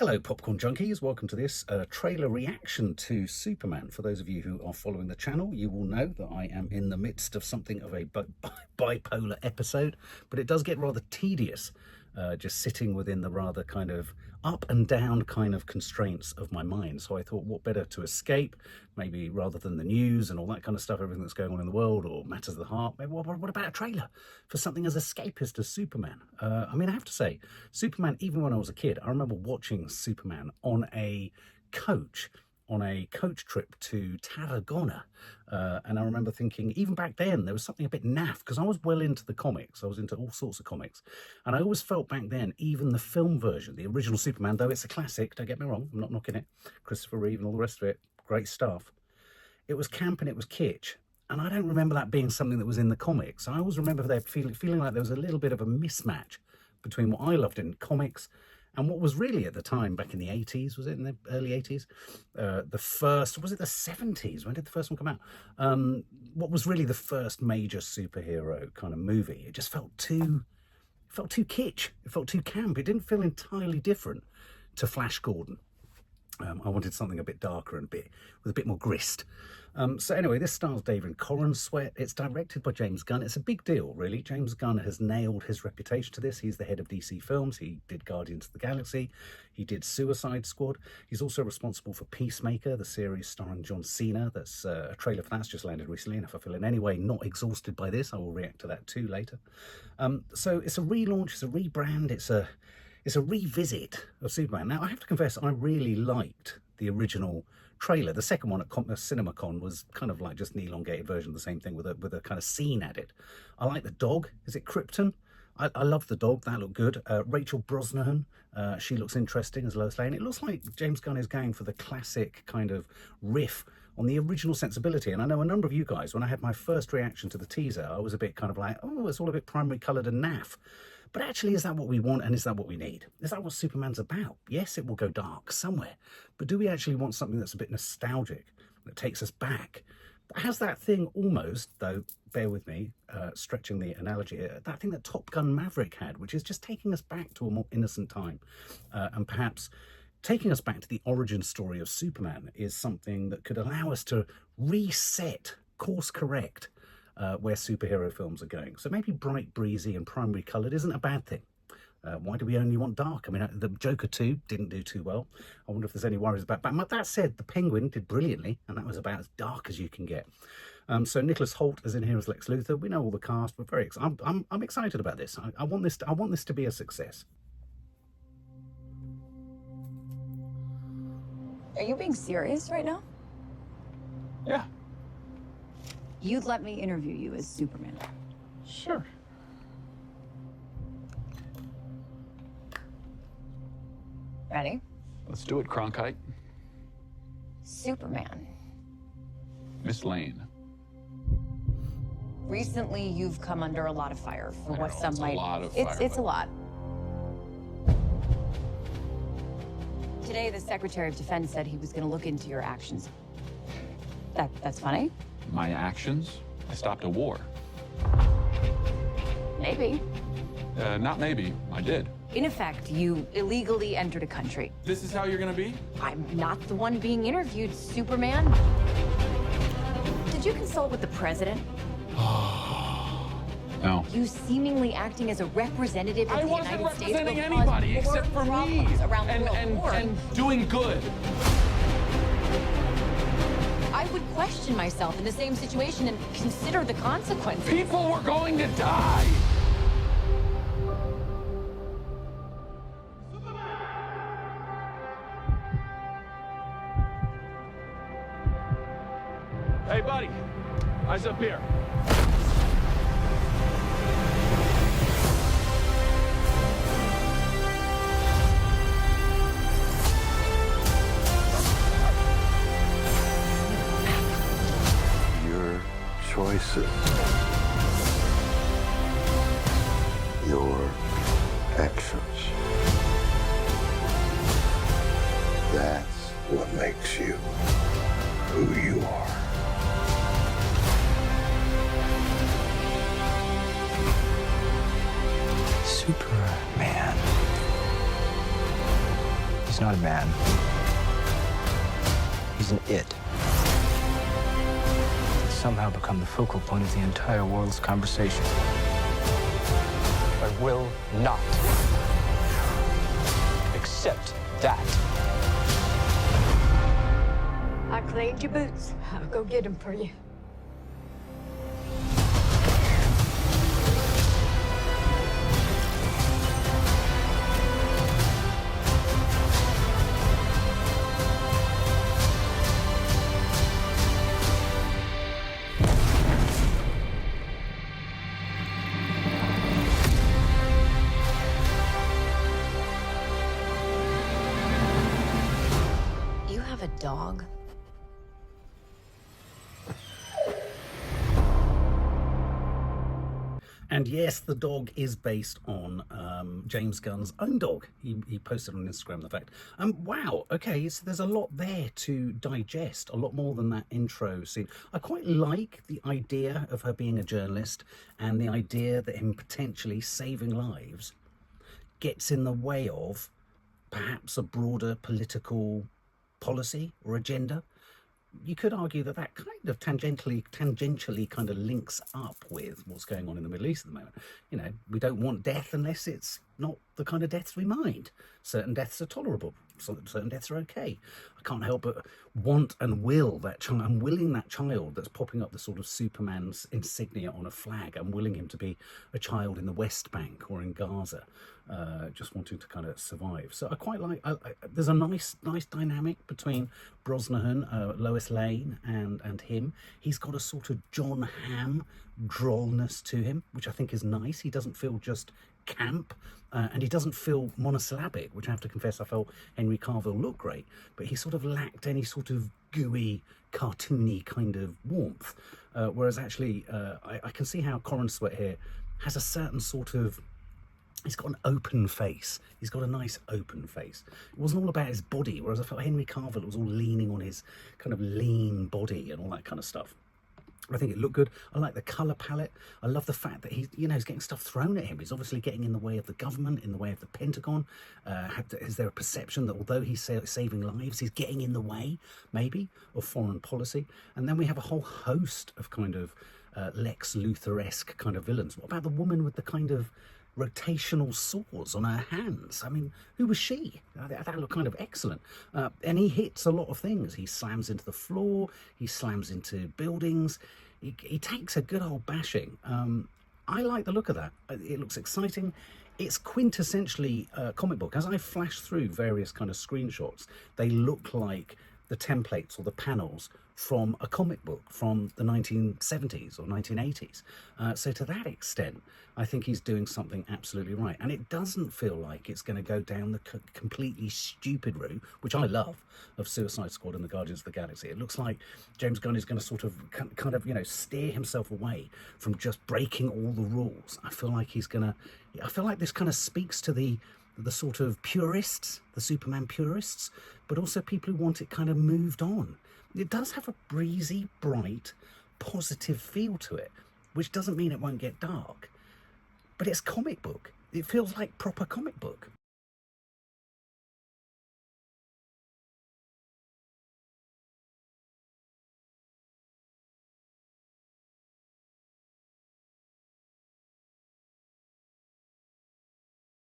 Hello, Popcorn Junkies. Welcome to this trailer reaction to Superman. For those of you who are following the channel, you will know that I am in the midst of something of a bipolar episode, but it does get rather tedious just sitting within the rather kind of up and down kind of constraints of my mind. So I thought, what better to escape, maybe rather than the news and all that kind of stuff, everything that's going on in the world or matters of the heart, maybe what about a trailer for something as escapist as Superman? I mean, I have to say, Superman, even when I was a kid, I remember watching Superman on a coach trip to Tarragona. And I remember thinking, even back then, there was something a bit naff, because I was well into the comics. I was into all sorts of comics. And I always felt back then, even the film version, the original Superman, though it's a classic, don't get me wrong, I'm not knocking it, Christopher Reeve and all the rest of it, great stuff. It was camp and it was kitsch. And I don't remember that being something that was in the comics. I always remember that feeling like there was a little bit of a mismatch between what I loved in comics and what was really at the time, back in the 80s, was it in the early 80s? The first, was it the 70s? When did the first one come out? What was really the first major superhero kind of movie? It just felt too kitsch. It felt too camp. It didn't feel entirely different to Flash Gordon. I wanted something a bit darker and with a bit more grist. So anyway, this stars David Corenswet. It's directed by James Gunn. It's a big deal, really. James Gunn has nailed his reputation to this. He's the head of DC Films. He did Guardians of the Galaxy. He did Suicide Squad. He's also responsible for Peacemaker, the series starring John Cena. That's a trailer for that's just landed recently. And if I feel in any way not exhausted by this, I will react to that too later. So it's a relaunch, it's a rebrand, it's a revisit of Superman. Now, I have to confess, I really liked the original trailer. The second one at CinemaCon was kind of like just an elongated version of the same thing with a kind of scene added. I like the dog. Is it Krypton? I love the dog. That looked good. Rachel Brosnahan, she looks interesting as Lois Lane. It looks like James Gunn is going for the classic kind of riff on the original sensibility. And I know a number of you guys, when I had my first reaction to the teaser, I was a bit kind of like, oh, it's all a bit primary coloured and naff. But actually, is that what we want and is that what we need? Is that what Superman's about? Yes, it will go dark somewhere. But do we actually want something that's a bit nostalgic, that takes us back? That has that thing almost, though, bear with me, stretching the analogy, that thing that Top Gun Maverick had, which is just taking us back to a more innocent time. And perhaps taking us back to the origin story of Superman is something that could allow us to reset, course correct, where superhero films are going. So maybe bright, breezy and primary coloured isn't a bad thing. Why do we only want dark? I mean, the Joker 2 didn't do too well. I wonder if there's any worries about Batman. That said, the Penguin did brilliantly, and that was about as dark as you can get. So Nicholas Hoult is in here as Lex Luthor. We know all the cast. We're very excited. I'm excited about this. I want this to be a success. Are you being serious right now? Yeah. You'd let me interview you as Superman. Sure. Ready? Let's do it, Cronkite. Superman. Miss Lane. Recently, you've come under a lot of fire for what some might... It's a lot. Today, the Secretary of Defense said he was going to look into your actions. That's funny? My actions? I stopped a war. Maybe. Not maybe. I did. In effect, you illegally entered a country. This is how you're gonna be? I'm not the one being interviewed, Superman. Did you consult with the president? No. You seemingly acting as a representative of the United States. I wasn't representing anybody except for me. Around the world. And doing good. I would question myself in the same situation and consider the consequences. People were going to die. Hey, buddy. Eyes up here. Your choices. Your actions. That's what makes you who you are. Superman. He's not a man. He's an it. He's somehow become the focal point of the entire world's conversation. I will not accept that. I cleaned your boots. I'll go get them for you. You have a dog? And yes, the dog is based on James Gunn's own dog. He posted on Instagram the fact. Wow, okay, so there's a lot there to digest, a lot more than that intro scene. I quite like the idea of her being a journalist and the idea that him potentially saving lives gets in the way of perhaps a broader political policy or agenda. You could argue that that kind of tangentially kind of links up with what's going on in the Middle East at the moment. You know, we don't want death unless it's not the kind of deaths we mind. Certain deaths are tolerable. Certain deaths are okay. I can't help but want and will that child. I'm willing that child that's popping up the sort of Superman's insignia on a flag. I'm willing him to be a child in the West Bank or in Gaza, just wanting to kind of survive. So I quite like. There's a nice dynamic between Brosnahan, Lois Lane, and him. He's got a sort of John Hamm drollness to him, which I think is nice. He doesn't feel just camp, and he doesn't feel monosyllabic, which I have to confess I felt Henry Cavill looked great, but he sort of lacked any sort of gooey, cartoony kind of warmth, whereas actually I can see how Corenswet here has a certain sort of, he's got an open face. He's got a nice open face. It wasn't all about his body, whereas I felt Henry Cavill was all leaning on his kind of lean body and all that kind of stuff. I think it looked good. I like the colour palette. I love the fact that he's getting stuff thrown at him. He's obviously getting in the way of the government, in the way of the Pentagon. Is there a perception that although he's saving lives, he's getting in the way, maybe, of foreign policy? And then we have a whole host of kind of Lex Luthor-esque kind of villains. What about the woman with the kind of rotational saws on her hands? I mean, who was she? That looked kind of excellent. And he hits a lot of things. He slams into the floor. He slams into buildings. He takes a good old bashing. I like the look of that. It looks exciting. It's quintessentially comic book. As I flash through various kind of screenshots, they look like the templates or the panels from a comic book from the 1970s or 1980s. So to that extent, I think he's doing something absolutely right. And it doesn't feel like it's going to go down the completely stupid route, which I love, of Suicide Squad and the Guardians of the Galaxy. It looks like James Gunn is going to sort of kind of, steer himself away from just breaking all the rules. I feel like this kind of speaks to the sort of purists, the Superman purists, but also people who want it kind of moved on. It does have a breezy, bright, positive feel to it, which doesn't mean it won't get dark. But it's comic book. It feels like proper comic book.